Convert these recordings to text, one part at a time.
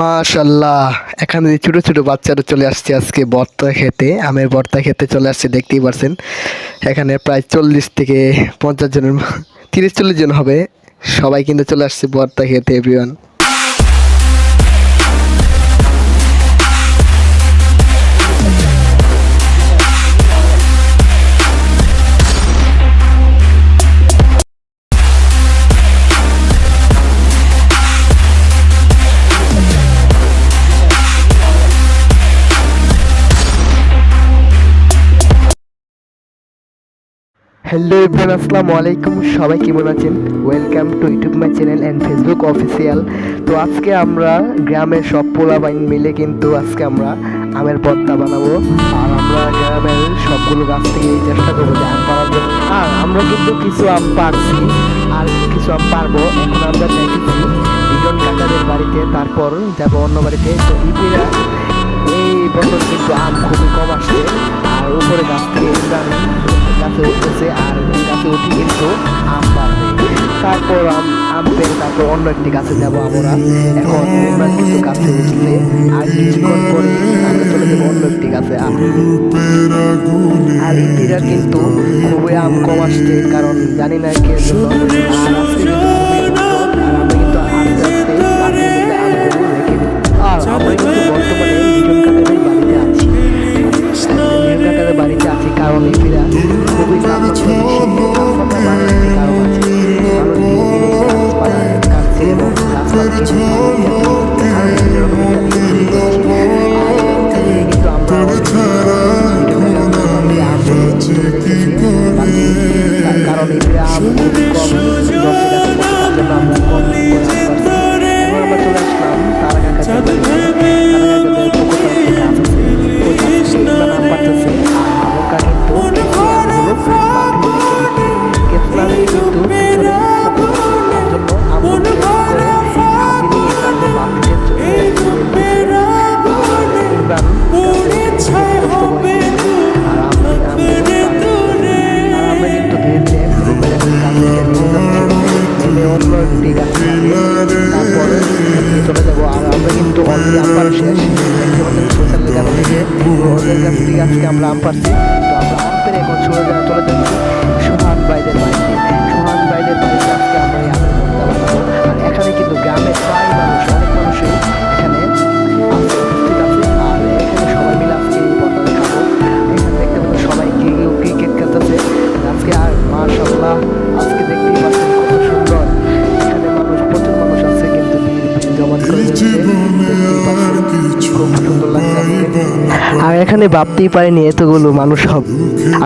মাশাল্লাহ, এখানে ছোট ছোট বাচ্চারা চলে আসছে আজকে ভর্তা খেতে, আমের ভর্তা খেতে চলে আসছে, দেখতেই পারছেন। এখানে প্রায় 40 থেকে 50 জনের 30-40 জন হবে। সবাই কিন্তু চলে আসছে ভর্তা খেতে এভরিওয়ান। হ্যালো এভরিওয়ান, আসসালামু আলাইকুম। সবাই কেমন আছেন? Welcome to YouTube my channel and Facebook official. তো আজকে আমরা গ্রামের সব পোলাপাইন মিলে কিন্তু আজকে আমরা আমের ভর্তা বানাবো। আর আমরা গ্রামের সবগুলো গাছ থেকে এই চেষ্টা করবো যে আম পাড়ার জন্য। আর আমরা কিন্তু কিছু আম পারছি আর কিছু আম পারবো। এখন আমরা দেখেছি লিটন কাকাদের বাড়িতে, তারপর যাবো অন্য বাড়িতে। তো ইপিরা এই বছর কিন্তু আম খুবই কম আসছে। আর উপরে গাছ থেকে গাছে উঠতেছে, আর গাছে উঠে কিন্তু আম পারবে। তারপর আম পেরে তারপর অন্য একটি গাছে যাবো আমরা। এখন ইমরান কিন্তু গাছে উঠছে, আর কিছুক্ষণ পরে আমরা চলে যাবো অন্য একটি গাছে। আর ইপিরা কিন্তু খুবই আম কম আসছে, কারণ জানি না কে জন্য। আর আজকে কিন্তু খুবই সুন্দর। আর আমরা কিন্তু আস্তে আস্তে গাছের মধ্যে আমগুলো রেখে দিই। আর আমরা কিন্তু বর্তমানে লিটন কাকাদের বাড়িতে আছি। লিটন কাকাদের বাড়িতে আছি কারণ ইপিরা খুবই তাপমাত্রা বাড়ানোর কারণ আছে। মানুষ দিন দিন গাছপালা কাটছে এবং গাছপালা কেটে কিন্তু আমরা কারণ এগুলো আম খুবই কম ধরছে গাছের মধ্যে, তার জন্য আমরা কম এখন আমরা চলে আসলাম তারা কাকাদের বাড়িতে। তারা কাকাদের পুকুর পাড়ে একটা গাছ আছে, ওই গাছ থেকে আম পাড়তেছে। আর হালকা কিন্তু আমগুলো কেসলামে কিন্তু পিছনে পুকুর আছে, তার জন্য আমগুলো করে হাতে নিয়ে তারপর বালতিতে তারপরে চলে যাবো। আর আমরা কিন্তু অলরেডি আম পাড়া শেষ। দেখতে পাচ্ছেন সোশ্যালের কাছ থেকে ওদের কাছ থেকে আজকে আমরা আম পাড়ছি। তো আমরা আম পেরে এখন চলে যাচ্ছি সোহান ভাইদের বাড়িতে। সোহান ভাইদের বাড়িতে আজকে আমরা এই আমের ভর্তা বানাবো। আর এখানে কিন্তু গ্রামের প্রায় মানুষ, অনেক মানুষই এখানে উপস্থিত আছে। আর এখানে সবাই মিলে আজকে এই ভর্তাটা খাবো। এখানে দেখতে পাচ্ছেন সবাই ক্রিকেট খেলতেছে আজকে। আর মাশাআল্লাহ, আজকে দেখতেই পাচ্ছেন কত সুন্দর। এখানে মানুষ, প্রচুর মানুষ আছে কিন্তু জমাট করে খুব সুন্দর লাগছে। আর এখানে ভাবতেই পারিনি এতগুলো মানুষ হবে।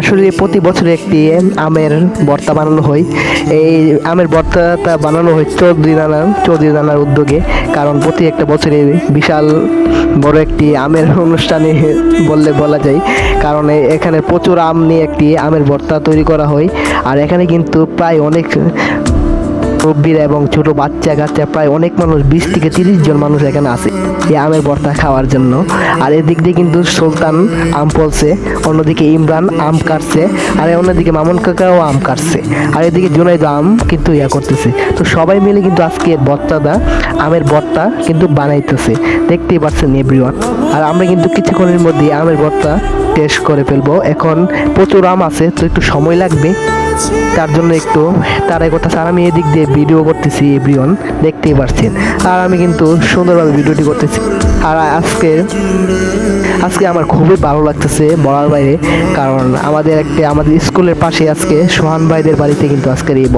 আসলে প্রতি বছর একটি আমের ভর্তা বানানো হয়। এই আমের ভর্তাটা বানানো হয় চৌধুরী নানার উদ্যোগে, কারণ প্রতি একটা বছরে বিশাল বড় একটি আমের অনুষ্ঠানে বললে বলা যায়। কারণ এখানে প্রচুর আম নিয়ে একটি আমের ভর্তা তৈরি করা হয়। আর এখানে কিন্তু প্রায় অনেক মুরব্বীরা এবং ছোট বাচ্চা কাচ্চা প্রায় অনেক মানুষ, 20 থেকে 30 জন মানুষ এখানে আছে এই আমের ভর্তা খাওয়ার জন্য। আর এদিক দিয়ে কিন্তু সুলতান আম ফলছে, অন্যদিকে ইমরান আম কাটছে, আর অন্যদিকে মামুন কাকাও আম কাটছে, আর এদিকে জুনাইদ আম কিন্তু করতেছে। তো সবাই মিলে কিন্তু আজকে আমের ভর্তা কিন্তু বানাইতেছে, দেখতেই পাচ্ছেন এভরিওয়ান। আর আমরা কিন্তু কিছুক্ষণের মধ্যে আমের ভর্তা টেস্ট করে ফেলবো। এখন প্রচুর আম আছে, তো একটু সময় লাগবে, তার জন্য একটু তারাই করতেছে। আর আমি এদিক দিয়ে ভিডিও করতেছি এভরিওয়ান, দেখতেই পারছেন। আর আমি কিন্তু সুন্দরভাবে ভিডিওটি করতেছি। আর আজকে আমার খুবই ভালো লাগতেছে বলার বাইরে, কারণ আমাদের স্কুলের পাশে আজকে সোহান ভাইদের বাড়িতে কিন্তু আজকের এই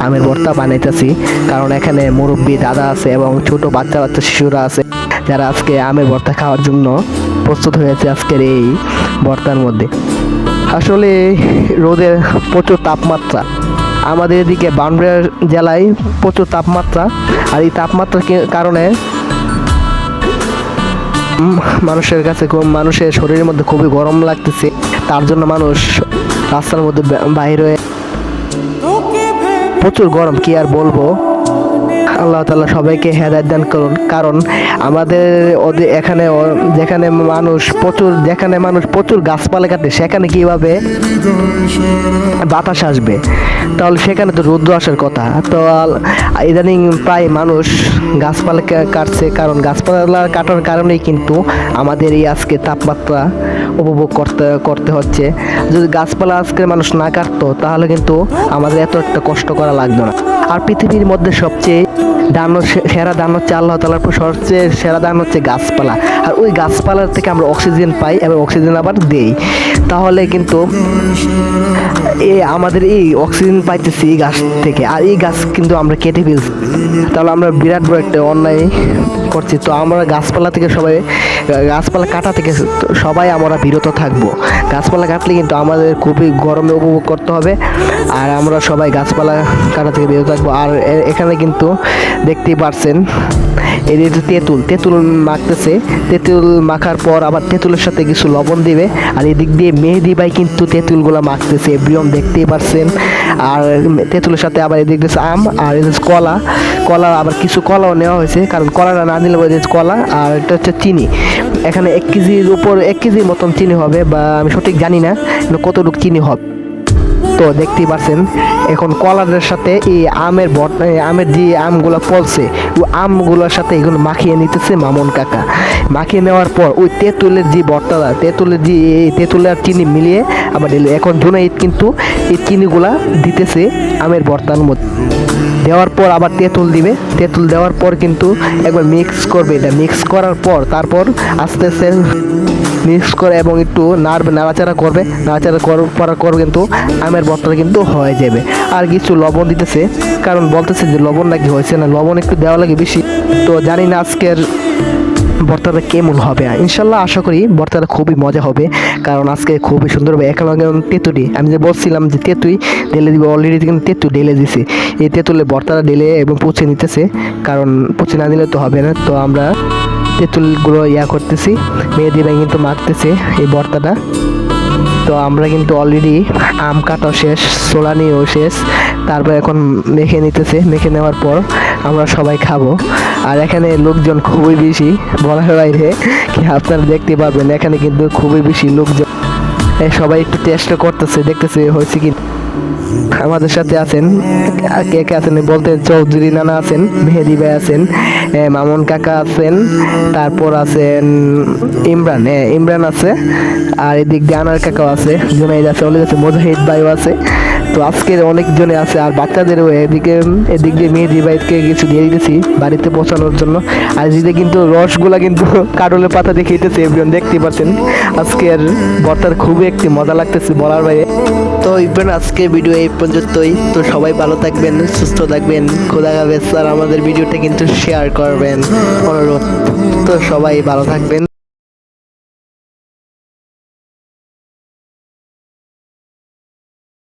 আমের ভর্তা বানাইতেছি। কারণ এখানে মুরব্বী দাদা আছে এবং ছোট বাচ্চা শিশুরা আছে, যারা আজকে আমের ভর্তা খাওয়ার জন্য প্রস্তুত হয়েছে আজকের এই ভর্তার মধ্যে। আসলে রোদের প্রচুর তাপমাত্রা, আমাদের এদিকে বান্দরবান জেলায় প্রচুর তাপমাত্রা। আর এই তাপমাত্রার কারণে মানুষের শরীরের মধ্যে খুবই গরম লাগতেছে, তার জন্য মানুষ রাস্তার মধ্যে বাইরে হয়ে প্রচুর গরম, কি আর বলবো। আল্লাহ তাআলা সবাইকে হেদায়েত দান করুন। কারণ আমাদের ওদের যেখানে মানুষ প্রচুর গাছপালা কাটে, সেখানে কিভাবে বাতাস আসবে? তাহলে সেখানে তো রৌদ্র আসার কথা। তো ইদানিং প্রায় মানুষ গাছপালা কাটছে, কারণ গাছপালা কাটার কারণেই কিন্তু আমাদের এই আজকে তাপমাত্রা উপভোগ করতে হচ্ছে। যদি গাছপালা আজকে মানুষ না কাটতো তাহলে কিন্তু আমাদের এত একটা কষ্ট করা লাগতো না। আর পৃথিবীর মধ্যে সবচেয়ে সেরা দান হচ্ছে আল্লাহ তাআলার সবচেয়ে সেরা দান হচ্ছে গাছপালা। আর ওই গাছপালার থেকে আমরা অক্সিজেন পাই এবং অক্সিজেন আবার দেই। তাহলে কিন্তু আমাদের এই অক্সিজেন পাইতেছি এই গাছ থেকে, আর এই গাছ কিন্তু আমরা কেটে ফেলছি। তাহলে আমরা বিরাট বড় একটা অন্যায় করছি। তো আমরা গাছপালা কাটা থেকে সবাই আমরা বিরত থাকবো। গাছপালা কাটলে কিন্তু আমাদের খুবই গরমে উপভোগ করতে হবে, আর আমরা সবাই গাছপালা কাটা থেকে বিরত থাকবো। আর এখানে কিন্তু দেখতেই পারছেন এই যে তেঁতুল মাখতেছে। তেঁতুল মাখার পর আবার তেঁতুলের সাথে কিছু লবণ দিবে, আর এদিক দিয়ে মেহেদি ভাই কিন্তু তেঁতুলগুলো মাখতেছে, এভরিওয়ান দেখতেই পারছেন। আর তেঁতুলের সাথে আবার এদিক দিয়ে আম, আর এদিকে কলা আবার কিছু কলাও নেওয়া হয়েছে, কারণ কলাটা না নিলে কলা। আর এটা হচ্ছে চিনি। এখানে 1 কেজির মতন চিনি হবে, বা আমি সঠিক জানি না কতটুকু চিনি হবে। তো দেখতেই পাচ্ছেন এখন কলারের সাথে এই আমের যে আমগুলো ফলছে, ওই আমগুলোর সাথে এগুলো মাখিয়ে নিতেছে মামুন কাকা। মাখিয়ে নেওয়ার পর ওই তেঁতুলের যে ভর্তাটা, তেঁতুলের আর চিনি মিলিয়ে আবার দিল। এখন জুনাইদ কিন্তু এই চিনিগুলা দিতেছে আমের ভর্তার মধ্যে। দেওয়ার পর আবার তেঁতুল দিবে। তেঁতুল দেওয়ার পর কিন্তু একবার মিক্স করবে। এটা মিক্স করার পর তারপর আস্তে আস্তে মিক্স করে এবং একটু নাড়াচাড়া করার পর কিন্তু আমের ভর্তাটা কিন্তু হয়ে যাবে। আর কিছু লবণ দিতেছে, কারণ বলতেছে যে লবণ নাকি হয়েছে না, লবণ একটু দেওয়া লাগে বেশি। তো জানি না আজকের ভর্তাটা কেমন হবে। ইনশাল্লাহ আশা করি ভর্তাটা খুবই মজা হবে, কারণ আজকে খুবই সুন্দর হবে। এখন তেঁতুলি আমি যে বলছিলাম যে তেঁতুই ঢেলে দিবে, অলরেডি কিন্তু তেঁতু ঢেলে দিছে। এই তেঁতুলের ভর্তাটা ঢেলে এবং পুছে নিতেছে, কারণ পুছে না দিলে তো হবে না। তো আমরা তেঁতুলগুলো করতেছি, মেহেদি ভাই কিন্তু মাখতেছে এই ভর্তাটা। তো আমরা কিন্তু অলরেডি আম কাটাও শেষ, সোলানিও শেষ, তারপর এখন মেখে নিতেছে। মেখে নেওয়ার পর আমরা সবাই খাবো। আর এখানে লোকজন খুবই বেশি, বলার বাইরে, কি আপনারা দেখতে পারবেন এখানে কিন্তু খুবই বেশি লোকজন। সবাই একটু টেস্ট করতেছে, দেখতেছে হয়েছে কি। আমাদের সাথে আছেন কে আছেন বলতে চৌধুরী নানা আছেন, মেহেদি ভাই আছেন, মামুন কাকা আছেন, তারপর আছেন ইমরান আছে, আর এদিক দিয়ে আনার কাকাও আছে, জুনাইদ আছে, অলিদ আছে, মুজাহিদ ভাইও আছে। তো আজকের অনেকজনে আছে। আর বাচ্চাদেরও এদিক দিয়ে মেহেদি ভাইকে কিছু দিয়ে দিতেছি বাড়িতে পৌঁছানোর জন্য। আর এদিকে কিন্তু রসগুলা কিন্তু কাডলের পাতা দেখিতেছে, এভরিওয়ান দেখতে পাচ্ছেন। আজকের ভর্তার খুবই একটি মজা লাগতেছে বলার বাইরে। তো ইভেন আজকের ভিডিও এই পর্যন্তই। তো সবাই ভালো থাকবেন, সুস্থ থাকবেন, খোদা হাফেজ। আর আমাদের ভিডিওটা কিন্তু শেয়ার করবেন অনুরোধ। তো সবাই ভালো থাকবেন।